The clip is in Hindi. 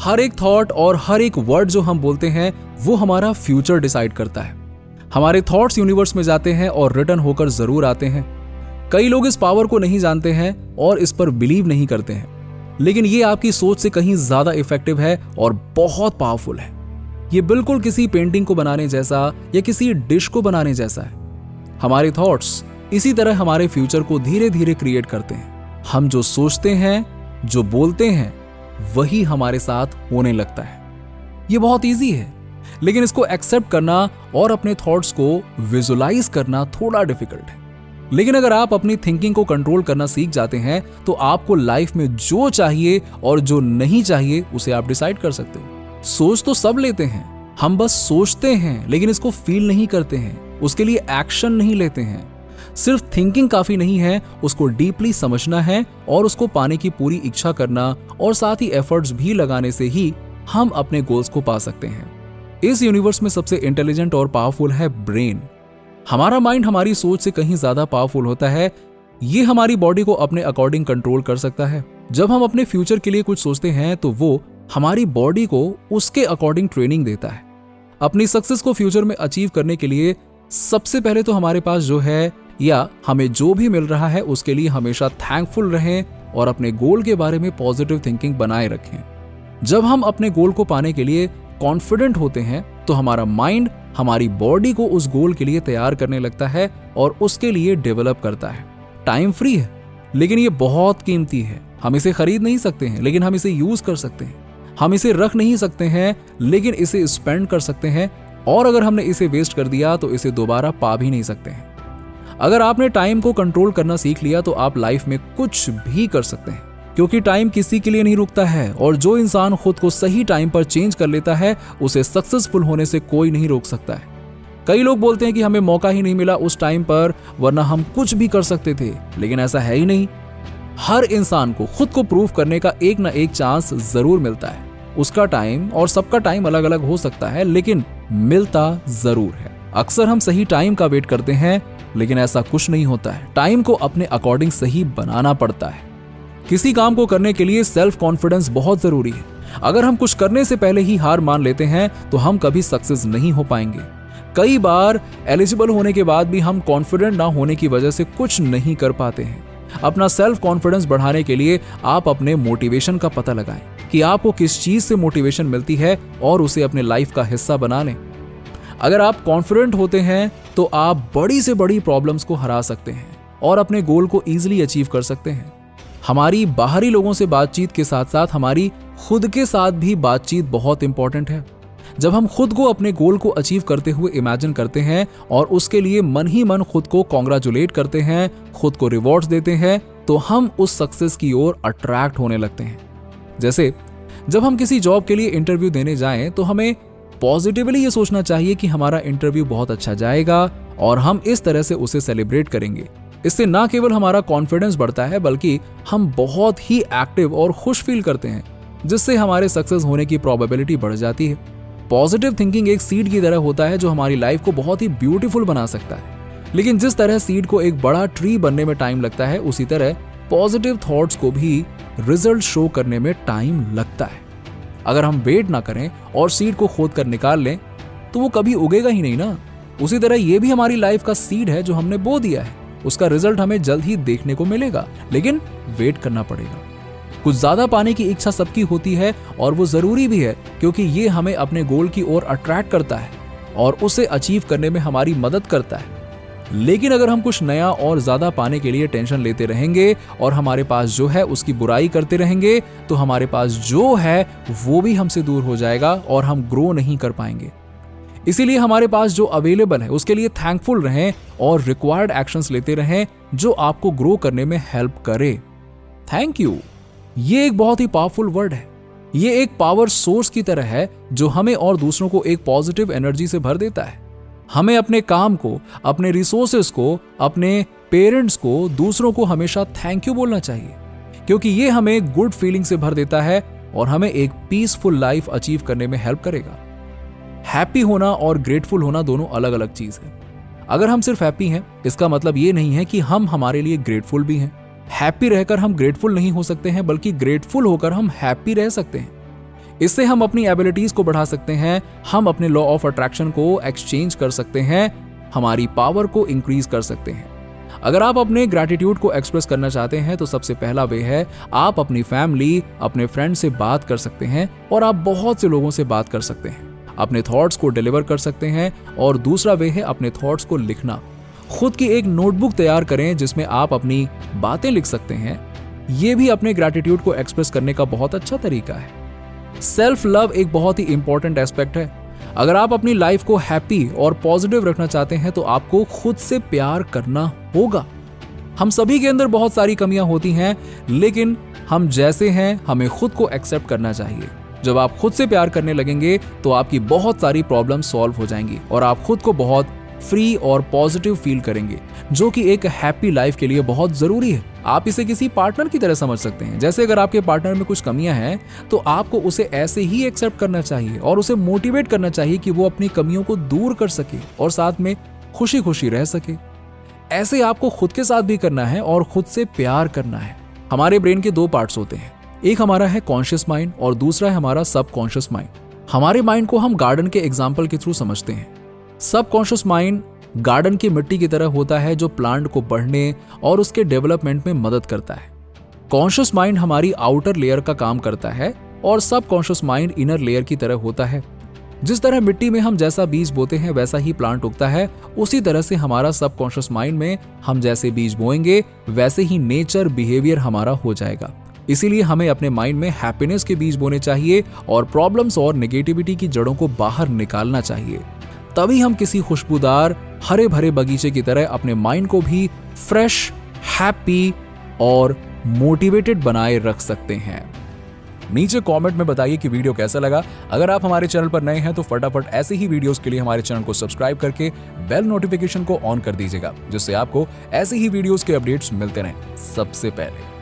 हर एक थॉट और हर एक वर्ड जो हम बोलते हैं वो हमारा फ्यूचर डिसाइड करता है। हमारे थॉट्स यूनिवर्स में जाते हैं और रिटर्न होकर जरूर आते हैं। कई लोग इस पावर को नहीं जानते हैं और इस पर बिलीव नहीं करते हैं, लेकिन ये आपकी सोच से कहीं ज्यादा इफेक्टिव है और बहुत पावरफुल है। ये बिल्कुल किसी पेंटिंग को बनाने जैसा या किसी डिश को बनाने जैसा है। हमारे थॉट्स इसी तरह हमारे फ्यूचर को धीरे धीरे क्रिएट करते हैं। हम जो सोचते हैं, जो बोलते हैं, वही हमारे साथ होने लगता है। ये बहुत इजी है, लेकिन इसको एक्सेप्ट करना और अपने थॉट्स को विजुलाइज करना थोड़ा डिफिकल्ट है। लेकिन अगर आप अपनी थिंकिंग को कंट्रोल करना सीख जाते हैं तो आपको लाइफ में जो चाहिए और जो नहीं चाहिए उसे आप डिसाइड कर सकते हो। सोच तो सब लेते हैं, हम बस सोचते हैं लेकिन इसको फील नहीं करते हैं, उसके लिए एक्शन नहीं लेते हैं। सिर्फ थिंकिंग काफी नहीं है, उसको डीपली समझना है और उसको पाने की पूरी इच्छा करना और साथ ही एफर्ट्स भी लगाने से ही हम अपने गोल्स को पा सकते हैं। इस यूनिवर्स में सबसे इंटेलिजेंट और पावरफुल है ब्रेन। हमारा माइंड हमारी सोच से कहीं ज्यादा पावरफुल होता है। ये हमारी बॉडी को अपने अकॉर्डिंग कंट्रोल कर सकता है। जब हम अपने फ्यूचर के लिए कुछ सोचते हैं तो वो हमारी बॉडी को उसके अकॉर्डिंग ट्रेनिंग देता है। अपनी सक्सेस को फ्यूचर में अचीव करने के लिए सबसे पहले तो हमारे पास जो है या हमें जो भी मिल रहा है उसके लिए हमेशा थैंकफुल रहें और अपने गोल के बारे में पॉजिटिव थिंकिंग बनाए रखें। जब हम अपने गोल को पाने के लिए कॉन्फिडेंट होते हैं तो हमारा माइंड हमारी बॉडी को उस गोल के लिए तैयार करने लगता है और उसके लिए डेवलप करता है। टाइम फ्री है, लेकिन ये बहुत कीमती है। हम इसे खरीद नहीं सकते हैं, लेकिन हम इसे यूज कर सकते हैं। हम इसे रख नहीं सकते हैं, लेकिन इसे स्पेंड कर सकते हैं। और अगर हमने इसे वेस्ट कर दिया तो इसे दोबारा पा भी नहीं सकते हैं। अगर आपने टाइम को कंट्रोल करना सीख लिया तो आप लाइफ में कुछ भी कर सकते हैं, क्योंकि टाइम किसी के लिए नहीं रुकता है और जो इंसान खुद को सही टाइम पर चेंज कर लेता है उसे सक्सेसफुल होने से कोई नहीं रोक सकता है। कई लोग बोलते हैं कि हमें मौका ही नहीं मिला उस टाइम पर, वरना हम कुछ भी कर सकते थे, लेकिन ऐसा है ही नहीं। हर इंसान को खुद को प्रूव करने का एक ना एक चांस जरूर मिलता है। उसका टाइम और सबका टाइम अलग अलग हो सकता है, लेकिन मिलता जरूर है। अक्सर हम सही टाइम का वेट करते हैं, लेकिन ऐसा कुछ नहीं होता है। टाइम को अपने अकॉर्डिंग सही बनाना पड़ता है। किसी काम को करने के लिए सेल्फ कॉन्फिडेंस बहुत जरूरी है। अगर हम कुछ करने से पहले ही हार मान लेते हैं तो हम कभी सक्सेस नहीं हो पाएंगे। कई बार एलिजिबल होने के बाद भी हम कॉन्फिडेंट ना होने की वजह से कुछ नहीं कर पाते हैं। अपना सेल्फ कॉन्फिडेंस बढ़ाने के लिए आप अपने मोटिवेशन का पता लगाएं कि आपको किस चीज से मोटिवेशन मिलती है और उसे अपने लाइफ का हिस्सा बना लें। अगर आप कॉन्फिडेंट होते हैं तो आप बड़ी से बड़ी प्रॉब्लम्स को हरा सकते हैं और अपने गोल को ईजिली अचीव कर सकते हैं। हमारी बाहरी लोगों से बातचीत के साथ साथ हमारी खुद के साथ भी बातचीत बहुत इंपॉर्टेंट है। जब हम खुद को अपने गोल को अचीव करते हुए इमेजिन करते हैं और उसके लिए मन ही मन खुद को कॉन्ग्रेचुलेट करते हैं, खुद को रिवॉर्ड्स देते हैं, तो हम उस सक्सेस की ओर अट्रैक्ट होने लगते हैं। जैसे जब हम किसी जॉब के लिए इंटरव्यू देने जाएं तो हमें पॉजिटिवली ये सोचना चाहिए कि हमारा इंटरव्यू बहुत अच्छा जाएगा और हम इस तरह से उसे सेलिब्रेट करेंगे। इससे ना केवल हमारा कॉन्फिडेंस बढ़ता है, बल्कि हम बहुत ही एक्टिव और खुश फील करते हैं, जिससे हमारे सक्सेस होने की प्रोबेबिलिटी बढ़ जाती है। पॉजिटिव थिंकिंग एक सीड की तरह होता है जो हमारी लाइफ को बहुत ही ब्यूटीफुल बना सकता है। लेकिन जिस तरह सीड को एक बड़ा ट्री बनने में टाइम लगता है, उसी तरह पॉजिटिव थॉट्स को भी रिजल्ट शो करने में टाइम लगता है। अगर हम वेट ना करें और सीड को खोद कर निकाल लें तो वो कभी उगेगा ही नहीं ना। उसी तरह ये भी हमारी लाइफ का सीड है जो हमने बो दिया है। उसका रिजल्ट हमें जल्द ही देखने को मिलेगा, लेकिन वेट करना पड़ेगा। कुछ ज्यादा पाने की इच्छा सबकी होती है और वो जरूरी भी है, क्योंकि ये हमें अपने गोल की ओर अट्रैक्ट करता है और उसे अचीव करने में हमारी मदद करता है। लेकिन अगर हम कुछ नया और ज्यादा पाने के लिए टेंशन लेते रहेंगे और हमारे पास जो है उसकी बुराई करते रहेंगे, तो हमारे पास जो है वो भी हमसे दूर हो जाएगा और हम ग्रो नहीं कर पाएंगे। इसीलिए हमारे पास जो अवेलेबल है उसके लिए थैंकफुल रहें और रिक्वायर्ड एक्शंस लेते रहें जो आपको ग्रो करने में हेल्प करे। थैंक यू, ये एक बहुत ही पावरफुल वर्ड है। ये एक पावर सोर्स की तरह है जो हमें और दूसरों को एक पॉजिटिव एनर्जी से भर देता है। हमें अपने काम को, अपने रिसोर्सेस को, अपने पेरेंट्स को, दूसरों को हमेशा थैंक यू बोलना चाहिए, क्योंकि ये हमें गुड फीलिंग से भर देता है और हमें एक पीसफुल लाइफ अचीव करने में हेल्प करेगा। हैप्पी होना और ग्रेटफुल होना दोनों अलग अलग चीज है। अगर हम सिर्फ हैप्पी हैं, इसका मतलब ये नहीं है कि हम हमारे लिए ग्रेटफुल भी हैं। हैप्पी रहकर हम ग्रेटफुल नहीं हो सकते हैं, बल्कि ग्रेटफुल होकर हम हैप्पी रह सकते हैं। इससे हम अपनी एबिलिटीज को बढ़ा सकते हैं, हम अपने लॉ ऑफ अट्रैक्शन को एक्सचेंज कर सकते हैं, हमारी पावर को इंक्रीज कर सकते हैं। अगर आप अपने ग्रैटिट्यूड को एक्सप्रेस करना चाहते हैं तो सबसे पहला वे है आप अपनी फैमिली, अपने फ्रेंड से बात कर सकते हैं और आप बहुत से लोगों से बात कर सकते हैं, अपने थॉट्स को डिलीवर कर सकते हैं। और दूसरा वे है अपने थॉट्स को लिखना। खुद की एक नोटबुक तैयार करें जिसमें आप अपनी बातें लिख सकते हैं। यह भी अपने ग्रैटिट्यूड को एक्सप्रेस करने का बहुत अच्छा तरीका है। सेल्फ लव एक बहुत ही इंपॉर्टेंट एस्पेक्ट है। अगर आप अपनी लाइफ को हैप्पी और पॉजिटिव रखना चाहते हैं तो आपको खुद से प्यार करना होगा। हम सभी के अंदर बहुत सारी कमियां होती हैं, लेकिन हम जैसे हैं हमें खुद को एक्सेप्ट करना चाहिए। जब आप खुद से प्यार करने लगेंगे तो आपकी बहुत सारी प्रॉब्लम सॉल्व हो जाएंगी और आप खुद को बहुत फ्री और पॉजिटिव फील करेंगे, जो कि एक हैप्पी लाइफ के लिए बहुत जरूरी है। आप इसे किसी पार्टनर की तरह समझ सकते हैं। जैसे अगर आपके पार्टनर में कुछ कमियां हैं तो आपको उसे ऐसे ही एक्सेप्ट करना चाहिए और उसे मोटिवेट करना चाहिए कि वो अपनी कमियों को दूर कर सके और साथ में खुशी खुशी रह सके। ऐसे आपको खुद के साथ भी करना है और खुद से प्यार करना है। हमारे ब्रेन के दो पार्ट्स होते हैं, एक हमारा है कॉन्शियस माइंड और दूसरा है हमारा सबकॉन्शियस माइंड। हमारे माइंड को हम गार्डन के एग्जाम्पल के थ्रू समझते हैं। सबकॉन्शियस माइंड गार्डन की मिट्टी की तरह होता है जो प्लांट को बढ़ने और उसके डेवलपमेंट में मदद करता है। कॉन्शियस माइंड हमारी आउटर लेयर का काम करता है और सबकॉन्शियस माइंड इनर लेयर की तरह होता है। जिस तरह मिट्टी में हम जैसा बीज बोते हैं वैसा ही प्लांट उगता है, उसी तरह से हमारा सबकॉन्शियस माइंड में हम जैसे बीज बोएंगे वैसे ही नेचर बिहेवियर हमारा हो जाएगा। इसीलिए हमें अपने माइंड में हैप्पीनेस के बीज बोने चाहिए और प्रॉब्लम्स और नेगेटिविटी की जड़ों को बाहर निकालना चाहिए। तभी हम किसी खुशबूदार हरे भरे बगीचे की तरह अपने माइंड को भी फ्रेश, हैप्पी और मोटिवेटेड बनाए रख सकते हैं। नीचे कमेंट में बताइए कि वीडियो कैसा लगा। अगर आप हमारे चैनल पर नए हैं तो फटाफट ऐसे ही वीडियोस के लिए हमारे चैनल को सब्सक्राइब करके बेल नोटिफिकेशन को ऑन कर दीजिएगा, जिससे आपको ऐसे ही वीडियोस के अपडेट्स मिलते रहें सबसे पहले।